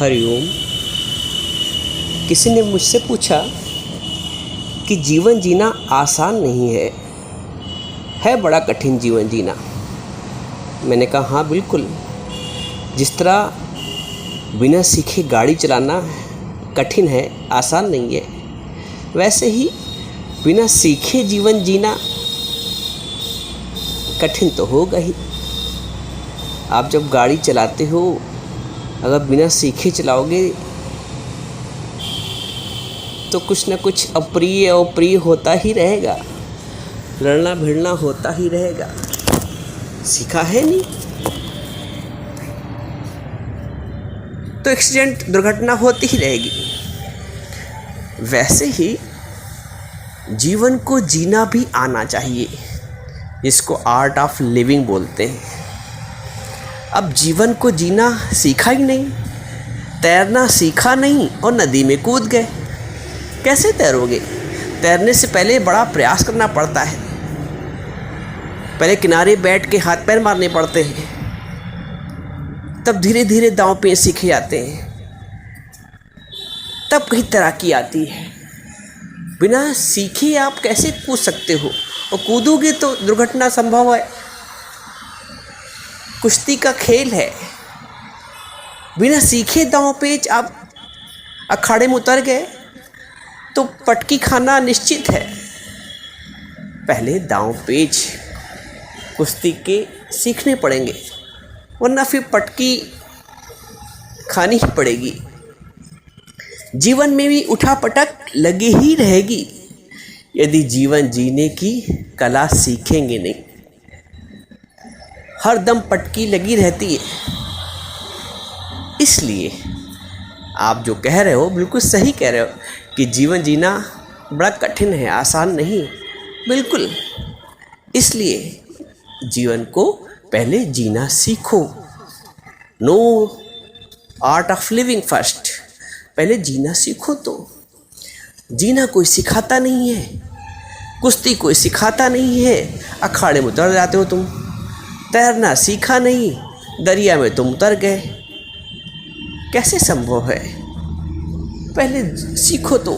हरिओम। किसी ने मुझसे पूछा कि जीवन जीना आसान नहीं है बड़ा कठिन जीवन जीना। मैंने कहा हाँ बिल्कुल, जिस तरह बिना सीखे गाड़ी चलाना कठिन है, आसान नहीं है, वैसे ही बिना सीखे जीवन जीना कठिन तो होगा ही। आप जब गाड़ी चलाते हो, अगर बिना सीखे चलाओगे तो कुछ ना कुछ अप्रिय होता ही रहेगा, लड़ना भिड़ना होता ही रहेगा। सीखा है नहीं तो एक्सीडेंट, दुर्घटना होती ही रहेगी। वैसे ही जीवन को जीना भी आना चाहिए, जिसको आर्ट ऑफ लिविंग बोलते हैं। अब जीवन को जीना सीखा ही नहीं, तैरना सीखा नहीं और नदी में कूद गए, कैसे तैरोगे? तैरने से पहले बड़ा प्रयास करना पड़ता है। पहले किनारे बैठ के हाथ पैर मारने पड़ते हैं, तब धीरे धीरे दांव पेच सीखे जाते हैं, तब कहीं तैराकी आती है। बिना सीखे आप कैसे कूद सकते हो? और कूदोगे तो दुर्घटना संभव है। कुश्ती का खेल है, बिना सीखे दांव पेच आप अखाड़े में उतर गए तो पटकी खाना निश्चित है। पहले दांव पेच कुश्ती के सीखने पड़ेंगे, वरना फिर पटकी खानी ही पड़ेगी। जीवन में भी उठापटक लगी ही रहेगी यदि जीवन जीने की कला सीखेंगे नहीं। हर दम पटकी लगी रहती है। इसलिए आप जो कह रहे हो बिल्कुल सही कह रहे हो कि जीवन जीना बड़ा कठिन है, आसान नहीं। बिल्कुल, इसलिए जीवन को पहले जीना सीखो। No art of living first. पहले जीना सीखो। तो जीना कोई सिखाता नहीं है, कुश्ती कोई सिखाता नहीं है, अखाड़े में उतर जाते हो तुम। तैरना सीखा नहीं, दरिया में तुम उतर गए, कैसे संभव है? पहले सीखो तो।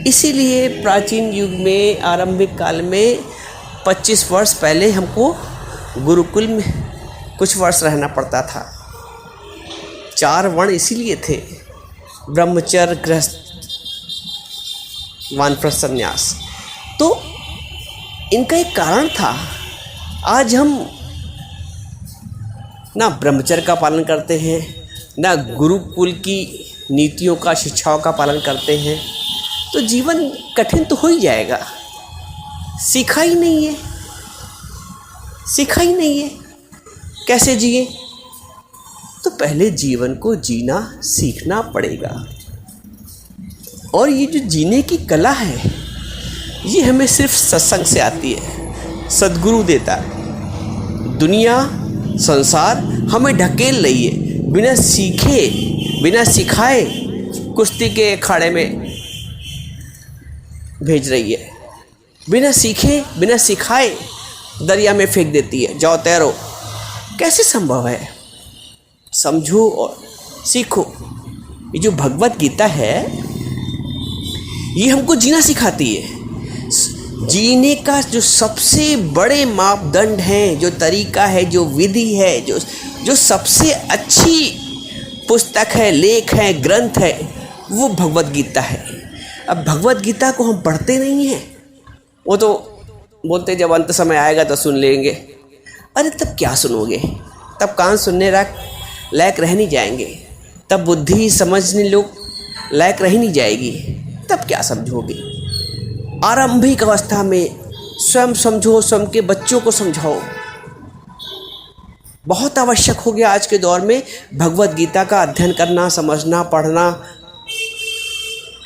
इसीलिए प्राचीन युग में, आरंभिक काल में 25 वर्ष पहले हमको गुरुकुल में कुछ वर्ष रहना पड़ता था। 4 वर्ण इसीलिए थे, ब्रह्मचर्य, गृहस्थ, वानप्रस्थ, संन्यास। तो इनका एक कारण था। आज हम ना ब्रह्मचर्य का पालन करते हैं, ना गुरुकुल की नीतियों का, शिक्षाओं का पालन करते हैं, तो जीवन कठिन तो हो ही जाएगा। सीखा ही नहीं है, कैसे जिए? तो पहले जीवन को जीना सीखना पड़ेगा। और ये जो जीने की कला है, ये हमें सिर्फ सत्संग से आती है, सद्गुरु देता है। दुनिया, संसार हमें ढकेल रही है, बिना सीखे, बिना सिखाए कुश्ती के अखाड़े में भेज रही है। बिना सीखे, बिना सिखाए दरिया में फेंक देती है, जाओ तैरो। कैसे संभव है? समझो और सीखो। ये जो भगवत गीता है, ये हमको जीना सिखाती है। जीने का जो सबसे बड़े मापदंड हैं, जो तरीका है, जो विधि है, जो सबसे अच्छी पुस्तक है, लेख है, ग्रंथ है, वो भगवत गीता है। अब भगवत गीता को हम पढ़ते नहीं हैं। वो तो बोलते जब अंत समय आएगा तो सुन लेंगे। अरे तब क्या सुनोगे? तब कान सुनने लायक रह नहीं जाएंगे, तब बुद्धि समझने लोग लायक रह नहीं जाएगी, तब क्या समझोगे? आरंभिक अवस्था में स्वयं समझो, स्वयं के बच्चों को समझाओ। बहुत आवश्यक हो गया आज के दौर में भगवत गीता का अध्ययन करना, समझना, पढ़ना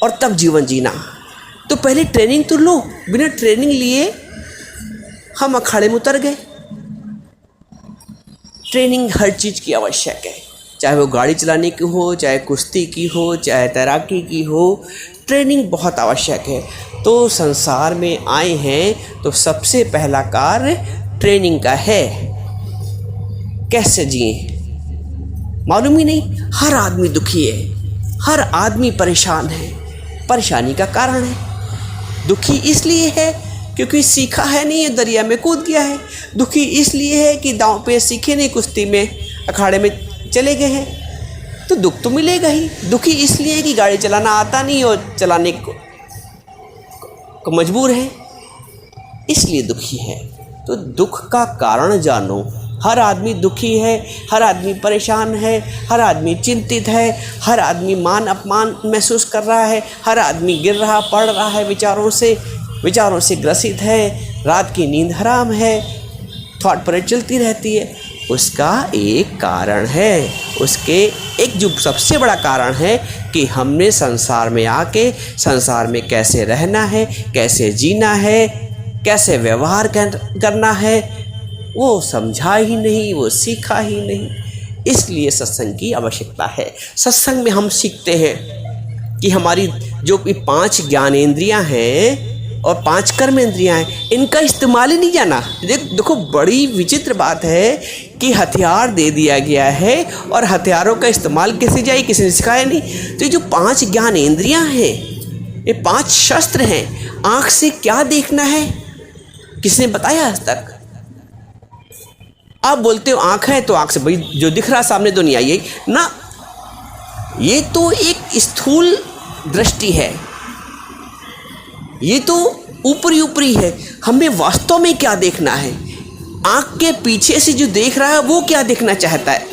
और तब जीवन जीना। तो पहले ट्रेनिंग तो लो। बिना ट्रेनिंग लिए हम अखाड़े में उतर गए। ट्रेनिंग हर चीज़ की आवश्यक है, चाहे वो गाड़ी चलाने की हो, चाहे कुश्ती की हो, चाहे तैराकी की हो। ट्रेनिंग बहुत आवश्यक है। तो संसार में आए हैं तो सबसे पहला कार्य ट्रेनिंग का है। कैसे जिए, मालूम ही नहीं। हर आदमी दुखी है, हर आदमी परेशान है। परेशानी का कारण है, दुखी इसलिए है क्योंकि सीखा है नहीं, दरिया में कूद गया है। दुखी इसलिए है कि दांव पे सीखे नहीं, कुश्ती में अखाड़े में चले गए हैं, तो दुख तो मिलेगा ही। दुखी इसलिए कि गाड़ी चलाना आता नहीं और चलाने को मजबूर है, इसलिए दुखी है। तो दुख का कारण जानो। हर आदमी दुखी है, हर आदमी परेशान है, हर आदमी चिंतित है, हर आदमी मान अपमान महसूस कर रहा है, हर आदमी गिर रहा पड़ रहा है, विचारों से ग्रसित है, रात की नींद हराम है, थॉट पर चलती रहती है। उसका एक कारण है, उसके एक जो सबसे बड़ा कारण है कि हमने संसार में आके संसार में कैसे रहना है, कैसे जीना है, कैसे व्यवहार करना है, वो समझा ही नहीं, वो सीखा ही नहीं। इसलिए सत्संग की आवश्यकता है। सत्संग में हम सीखते हैं कि हमारी जो 5 ज्ञानेंद्रियां हैं और 5 कर्मेंद्रियां हैं, इनका इस्तेमाल ही नहीं जाना। देखो बड़ी विचित्र बात है कि हथियार दे दिया गया है और हथियारों का इस्तेमाल कैसे जाए, किसी ने सिखाया नहीं। तो ये जो 5 ज्ञानेंद्रियां हैं, ये 5 शस्त्र हैं। आँख से क्या देखना है, किसने बताया आज तक? आप बोलते हो आँख है तो आँख से भाई जो दिख रहा सामने दुनिया, यही ना, ये तो एक स्थूल दृष्टि है, ये तो ऊपरी है। हमें वास्तव में क्या देखना है? आँख के पीछे से जो देख रहा है वो क्या देखना चाहता है?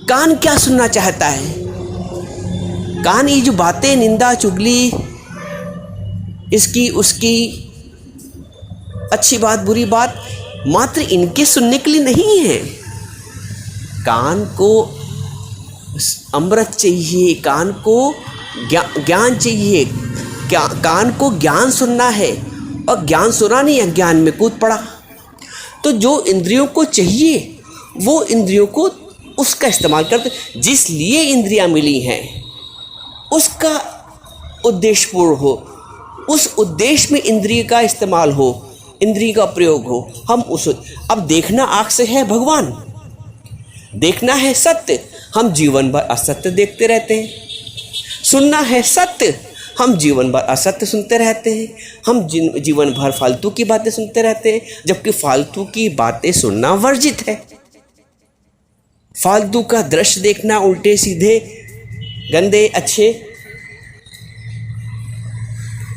कान क्या सुनना चाहता है? कान ये जो बातें, निंदा चुगली, इसकी उसकी, अच्छी बात बुरी बात, मात्र इनके सुनने के लिए नहीं है। कान को अमृत चाहिए, कान को ज्ञान चाहिए, कान को ज्ञान सुनना है, और ज्ञान सुना नहीं, अज्ञान में कूद पड़ा। तो जो इंद्रियों को चाहिए वो इंद्रियों को उसका इस्तेमाल करते, जिस लिए इंद्रियां मिली हैं उसका उद्देश्य पूर्ण हो, उस उद्देश्य में इंद्रिय का इस्तेमाल हो, इंद्रिय का प्रयोग हो। हम उस अब देखना आँख से है भगवान, देखना है सत्य, हम जीवन भर असत्य देखते रहते हैं। सुनना है सत्य, हम जीवन भर असत्य सुनते रहते हैं। हम जीवन भर फालतू की बातें सुनते रहते हैं, जबकि फालतू की बातें सुनना वर्जित है। फालतू का दृश्य देखना, उल्टे सीधे गंदे अच्छे,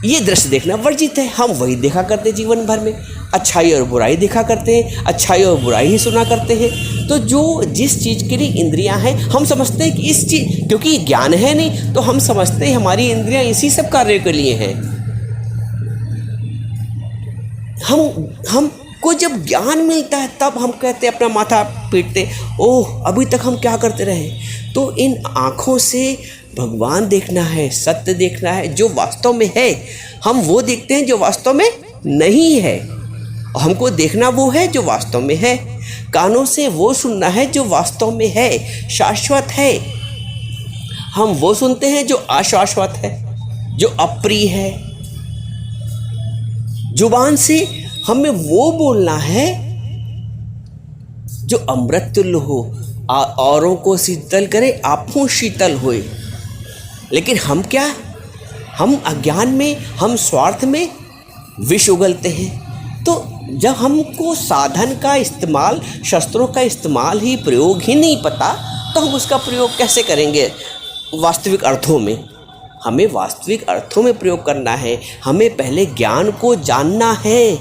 ये दृश्य देखना वर्जित है। हम वही देखा करते जीवन भर में, अच्छाई और बुराई देखा करते हैं, अच्छाई और बुराई ही सुना करते हैं। तो जो जिस चीज़ के लिए इंद्रियां हैं, हम समझते हैं कि इस चीज़, क्योंकि ज्ञान है नहीं तो हम समझते हैं हमारी इंद्रियां इसी सब कार्य के लिए हैं। हमको जब ज्ञान मिलता है तब हम कहते हैं, अपना माथा पीटते, ओह अभी तक हम क्या करते रहे। तो इन आँखों से भगवान देखना है, सत्य देखना है, जो वास्तव में है। हम वो देखते हैं जो वास्तव में नहीं है, और हमको देखना वो है जो वास्तव में है। कानों से वो सुनना है जो वास्तव में है, शाश्वत है। हम वो सुनते हैं जो अशाश्वत है, जो अप्रिय है। जुबान से हमें वो बोलना है जो अमृत तुल्य हो, औरों को शीतल करे, आपको शीतल होए। लेकिन हम क्या, हम अज्ञान में, हम स्वार्थ में विष उगलते हैं। तो जब हमको साधन का इस्तेमाल, शस्त्रों का इस्तेमाल ही, प्रयोग ही नहीं पता, तो हम उसका प्रयोग कैसे करेंगे वास्तविक अर्थों में? हमें वास्तविक अर्थों में प्रयोग करना है। हमें पहले ज्ञान को जानना है,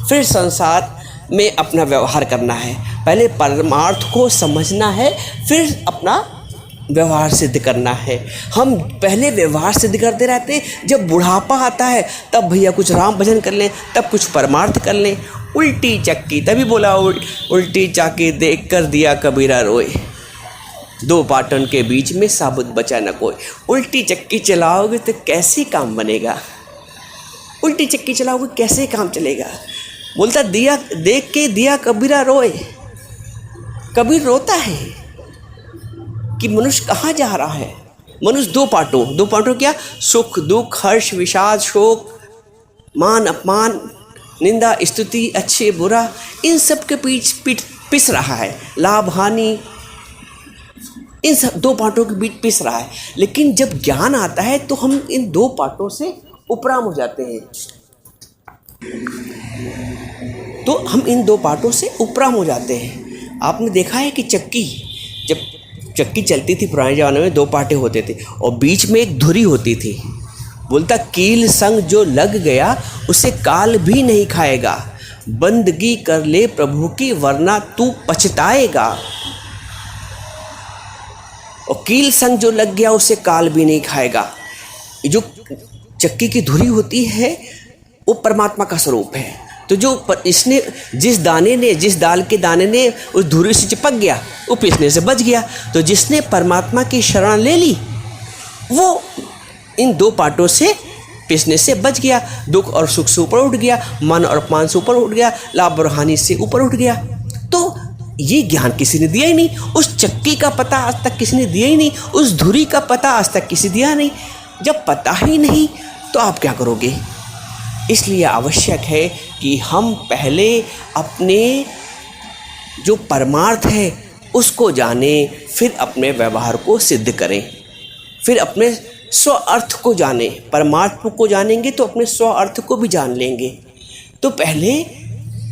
फिर संसार में अपना व्यवहार करना है। पहले परमार्थ को समझना है, फिर अपना व्यवहार सिद्ध करना है। हम पहले व्यवहार सिद्ध करते रहते हैं, जब बुढ़ापा आता है तब भैया कुछ राम भजन कर लें, तब कुछ परमार्थ कर लें। उल्टी चक्की, तभी बोला उल्टी चाकी देख कर दिया कबीरा रोए, 2 पाटन के बीच में साबुत बचा न कोई। उल्टी चक्की चलाओगे तो कैसे काम बनेगा? उल्टी चक्की चलाओगे कैसे काम चलेगा? बोलता दिया देख के दिया कबीरा रोए। कबीर रोता है कि मनुष्य कहाँ जा रहा है। मनुष्य 2 पार्टों क्या, सुख दुख, हर्ष विषाद, शोक, मान अपमान, निंदा स्तुति, अच्छे बुरा, इन सब के पीछ पिस रहा है। लाभ हानि, इन सब दो पार्टों के बीच पिस रहा है। लेकिन जब ज्ञान आता है तो हम इन दो पार्टों से उपराम हो जाते हैं। तो हम इन दो पार्टों से उपराम हो जाते हैं। आपने देखा है कि जब चक्की चलती थी पुराने ज़माने में, दो पार्टे होते थे और बीच में एक धुरी होती थी। बोलता कील संग जो लग गया उसे काल भी नहीं खाएगा, बंदगी कर ले प्रभु की वरना तू पछताएगा। और कील संग जो लग गया उसे काल भी नहीं खाएगा। जो चक्की की धुरी होती है वो परमात्मा का स्वरूप है। तो इसने जिस दाल के दाने ने उस धुरी से चिपक गया, वो पिसने से बच गया। तो जिसने परमात्मा की शरण ले ली वो इन दो पार्टों से पिसने से बच गया। दुख और सुख से ऊपर उठ गया, मन और अपमान से ऊपर उठ गया, लाभ और हानि से ऊपर उठ गया। तो ये ज्ञान किसी ने दिया ही नहीं। उस चक्की का पता आज तक किसी ने दिया ही नहीं, उस धुरी का पता आज तक किसी दिया नहीं। जब पता ही नहीं तो आप क्या करोगे? इसलिए आवश्यक है कि हम पहले अपने जो परमार्थ है उसको जानें, फिर अपने व्यवहार को सिद्ध करें, फिर अपने स्व अर्थ को जानें। परमार्थ को जानेंगे तो अपने स्व अर्थ को भी जान लेंगे। तो पहले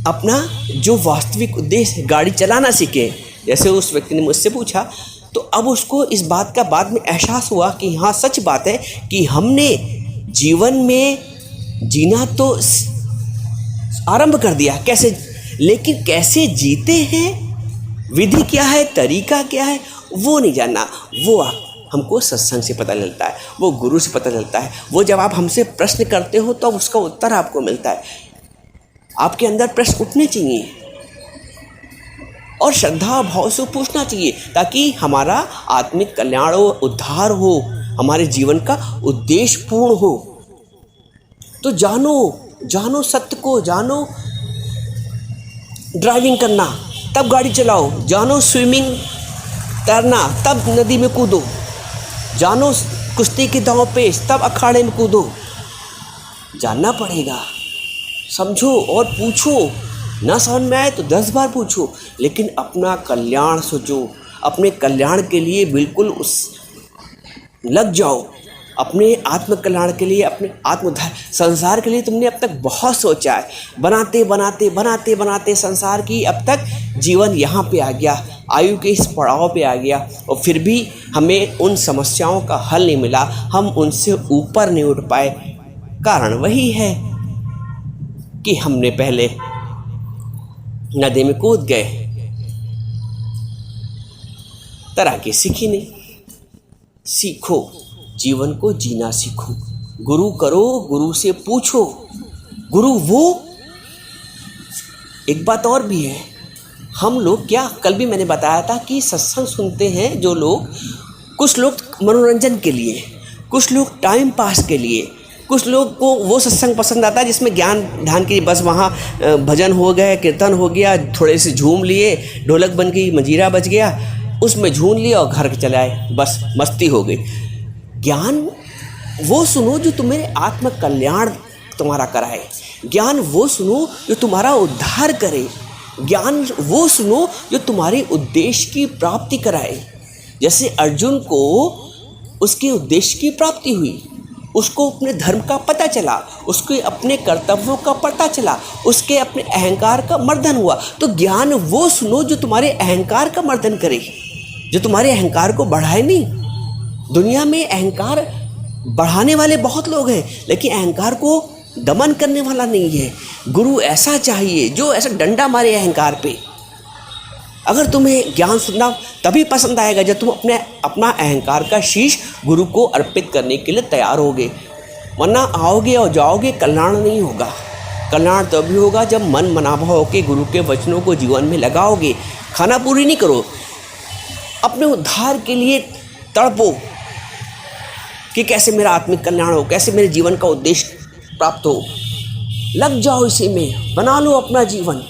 अपना जो वास्तविक उद्देश्य, गाड़ी चलाना सीखें। जैसे उस व्यक्ति ने मुझसे पूछा तो अब उसको इस बात का बाद में एहसास हुआ कि हाँ सच बात है कि हमने जीवन में जीना तो आरंभ कर दिया, कैसे, लेकिन कैसे जीते हैं, विधि क्या है, तरीका क्या है, वो नहीं जानना। वो हमको सत्संग से पता चलता है, वो गुरु से पता चलता है। वो जब आप हमसे प्रश्न करते हो तो उसका उत्तर आपको मिलता है। आपके अंदर प्रश्न उठने चाहिए और श्रद्धा भाव से पूछना चाहिए ताकि हमारा आत्मिक कल्याण हो, उद्धार हो, हमारे जीवन का उद्देश्य पूर्ण हो। तो जानो सत्य को, जानो ड्राइविंग करना तब गाड़ी चलाओ, जानो स्विमिंग तैरना तब नदी में कूदो, जानो कुश्ती की दांव पेश तब अखाड़े में कूदो। जानना पड़ेगा, समझो और पूछो। ना समझ में आए तो 10 बार पूछो, लेकिन अपना कल्याण सोचो, अपने कल्याण के लिए बिल्कुल लग जाओ। अपने आत्म कल्याण के लिए, अपने आत्मोद्धार, संसार के लिए तुमने अब तक बहुत सोचा है। बनाते बनाते संसार की अब तक जीवन यहाँ पे आ गया, आयु के इस पड़ाव पे आ गया और फिर भी हमें उन समस्याओं का हल नहीं मिला, हम उनसे ऊपर नहीं उठ पाए। कारण वही है कि हमने पहले नदी में कूद गए, तैराकी सीखी नहीं। सीखो, जीवन को जीना सीखो। गुरु करो, गुरु से पूछो। गुरु वो एक बात और भी है, हम लोग क्या, कल भी मैंने बताया था कि सत्संग सुनते हैं जो लोग, कुछ लोग मनोरंजन के लिए, कुछ लोग टाइम पास के लिए, कुछ लोग को वो सत्संग पसंद आता है जिसमें ज्ञान ध्यान की, बस वहाँ भजन हो गए, कीर्तन हो गया, थोड़े से झूम लिए, ढोलक बन गई, मंजीरा बज गया, उसमें झूम लिया और घर चले आए, बस मस्ती हो गई। ज्ञान वो सुनो जो तुम्हें आत्म कल्याण तुम्हारा कराए, ज्ञान वो सुनो जो तुम्हारा उद्धार करे, ज्ञान वो सुनो जो तुम्हारे उद्देश्य की प्राप्ति कराए। जैसे अर्जुन को उसके उद्देश्य की प्राप्ति हुई, उसको अपने धर्म का पता चला, उसके अपने कर्तव्यों का पता चला, उसके अपने अहंकार का मर्दन हुआ। तो ज्ञान वो सुनो जो तुम्हारे अहंकार का मर्दन करे, जो तुम्हारे अहंकार को बढ़ाए नहीं। दुनिया में अहंकार बढ़ाने वाले बहुत लोग हैं, लेकिन अहंकार को दमन करने वाला नहीं है। गुरु ऐसा चाहिए जो ऐसा डंडा मारे अहंकार पे। अगर तुम्हें ज्ञान सुनना तभी पसंद आएगा जब तुम अपना अहंकार का शीश गुरु को अर्पित करने के लिए तैयार होगे, वरना आओगे और जाओगे, कल्याण नहीं होगा। कल्याण तभी होगा जब मन मनाभा होकर गुरु के वचनों को जीवन में लगाओगे। खाना पूरी नहीं करो, अपने उद्धार के लिए तड़पो कि कैसे मेरा आत्मिक कल्याण हो, कैसे मेरे जीवन का उद्देश्य प्राप्त हो। लग जाओ इसी में, बना लो अपना जीवन।